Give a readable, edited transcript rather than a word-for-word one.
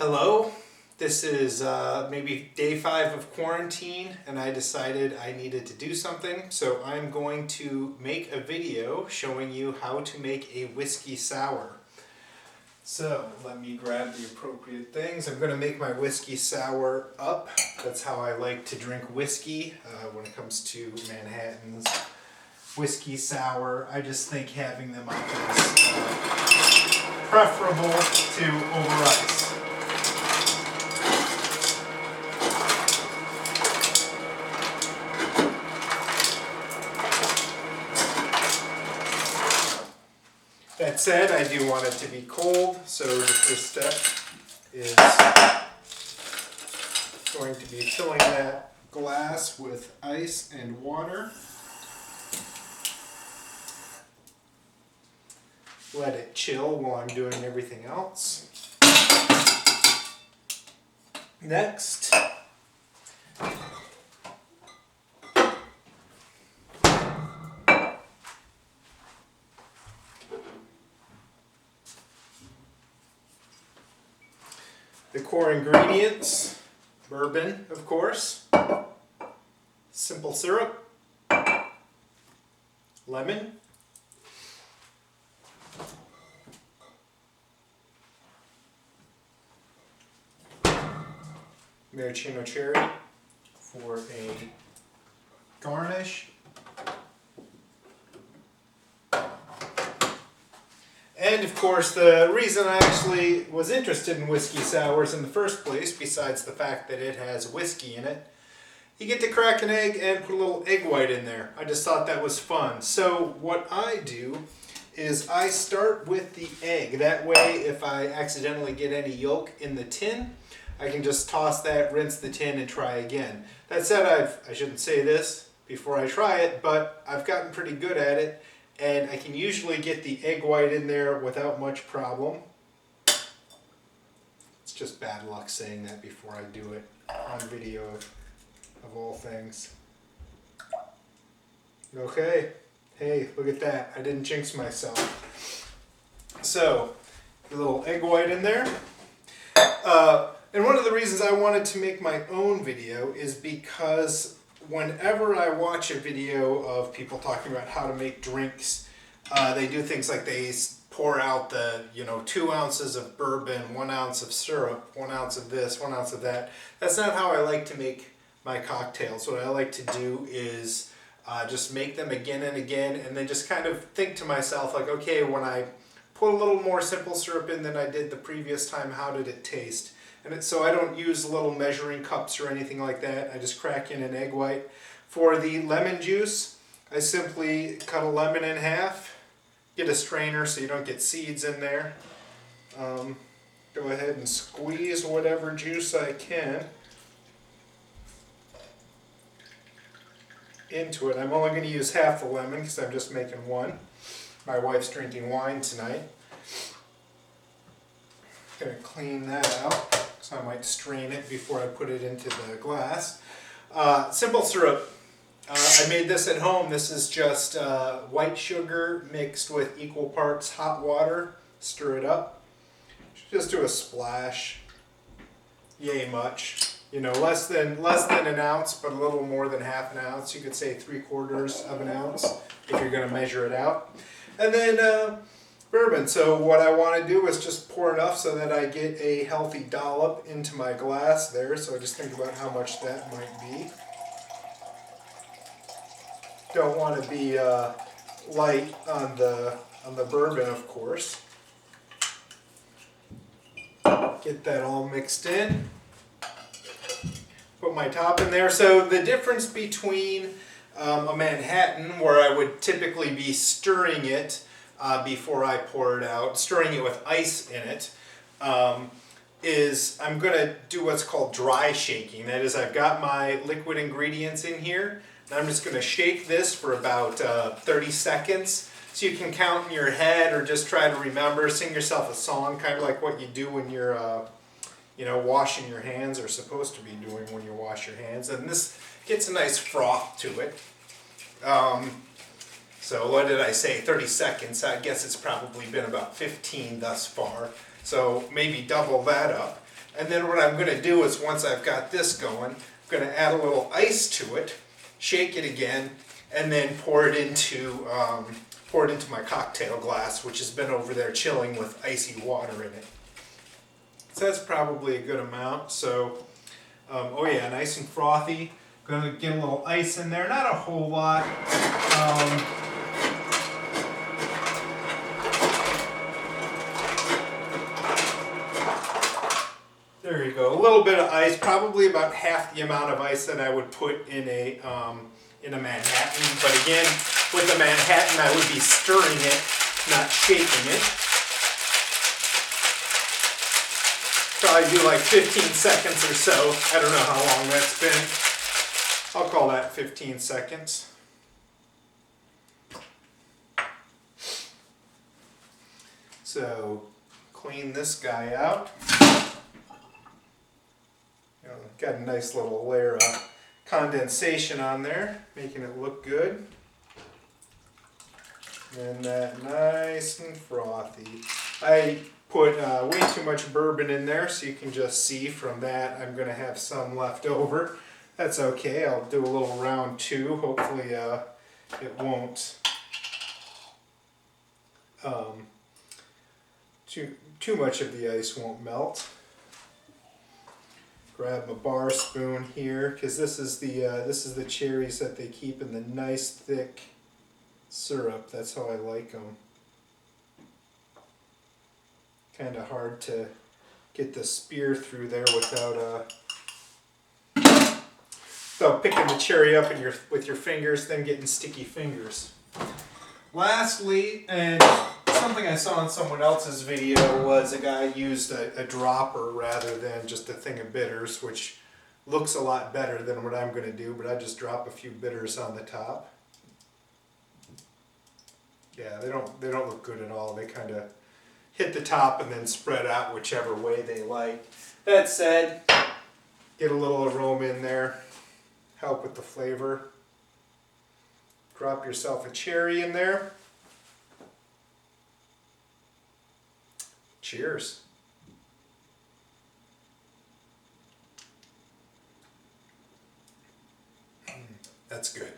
Hello, this is maybe day 5 of quarantine and I decided I needed to do something, so I'm going to make a video showing you how to make a whiskey sour. So let me grab the appropriate things. I'm going to make my whiskey sour up. That's how I like to drink whiskey when it comes to Manhattan's whiskey sour. I just think having them up is preferable to over ice. That said, I do want it to be cold, so the first step is going to be filling that glass with ice and water. Let it chill while I'm doing everything else. Next, the core ingredients: bourbon, of course, simple syrup, lemon, maraschino cherry for a garnish, and of course the reason I actually was interested in whiskey sours in the first place, besides the fact that it has whiskey in it, you get to crack an egg and put a little egg white in there. I just thought that was fun. So what I do is I start with the egg. That way if I accidentally get any yolk in the tin, I can just toss that, rinse the tin, and try again. That said, I shouldn't say this before I try it, but I've gotten pretty good at it, and I can usually get the egg white in there without much problem. It's just bad luck saying that before I do it on video, of all things. Okay, hey, look at that. I didn't jinx myself. So, a little egg white in there. And one of the reasons I wanted to make my own video is because whenever I watch a video of people talking about how to make drinks, they do things like they pour out the 2 ounces of bourbon, 1 ounce of syrup, 1 ounce of this, 1 ounce of that. That's not how I like to make my cocktails. What I like to do is just make them again and again, and then just kind of think to myself, like, okay, when I put a little more simple syrup in than I did the previous time, how did it taste? And so I don't use little measuring cups or anything like that. I just crack in an egg white. For the lemon juice, I simply cut a lemon in half, get a strainer so you don't get seeds in there. Go ahead and squeeze whatever juice I can into it. I'm only going to use half the lemon because I'm just making one. My wife's drinking wine tonight. Going to clean that out. So I might strain it before I put it into the glass. Simple syrup. I made this at home. This is just white sugar mixed with equal parts hot water. Stir it up. Just do a splash. Yay much. Less than an ounce, but a little more than half an ounce. You could say 3/4 of an ounce if you're going to measure it out. And then bourbon. So what I want to do is just pour enough so that I get a healthy dollop into my glass there. So just think about how much that might be. Don't want to be light on the bourbon, of course. Get that all mixed in. Put my top in there. So the difference between a Manhattan, where I would typically be stirring it before I pour it out, stirring it with ice in it, is I'm going to do what's called dry shaking. That is, I've got my liquid ingredients in here, and I'm just going to shake this for about 30 seconds. So you can count in your head or just try to remember, sing yourself a song, kind of like what you do when you're washing your hands, or supposed to be doing when you wash your hands. And this gets a nice froth to it. So what did I say, 30 seconds? I guess it's probably been about 15 thus far. So maybe double that up. And then what I'm going to do is once I've got this going, I'm going to add a little ice to it, shake it again, and then pour it into my cocktail glass, which has been over there chilling with icy water in it. So that's probably a good amount. So, oh yeah, nice and frothy. Going to get a little ice in there, not a whole lot. There you go, a little bit of ice, probably about half the amount of ice that I would put in a Manhattan. But again, with the Manhattan, I would be stirring it, not shaking it. Probably do like 15 seconds or so. I don't know how long that's been. I'll call that 15 seconds. So, clean this guy out. Got a nice little layer of condensation on there, making it look good. And that nice and frothy. I put way too much bourbon in there, so you can just see from that I'm going to have some left over. That's okay, I'll do a little round two. Hopefully it won't too much of the ice won't melt. Grab my bar spoon here, because this is the cherries that they keep in the nice thick syrup. That's how I like them. Kind of hard to get the spear through there without picking the cherry up with your fingers, then getting sticky fingers. Lastly, and something I saw in someone else's video was a guy used a dropper rather than just a thing of bitters, which looks a lot better than what I'm going to do, but I just drop a few bitters on the top. Yeah, they don't look good at all. They kind of hit the top and then spread out whichever way they like. That said, get a little aroma in there, help with the flavor. Drop yourself a cherry in there. Cheers. That's good.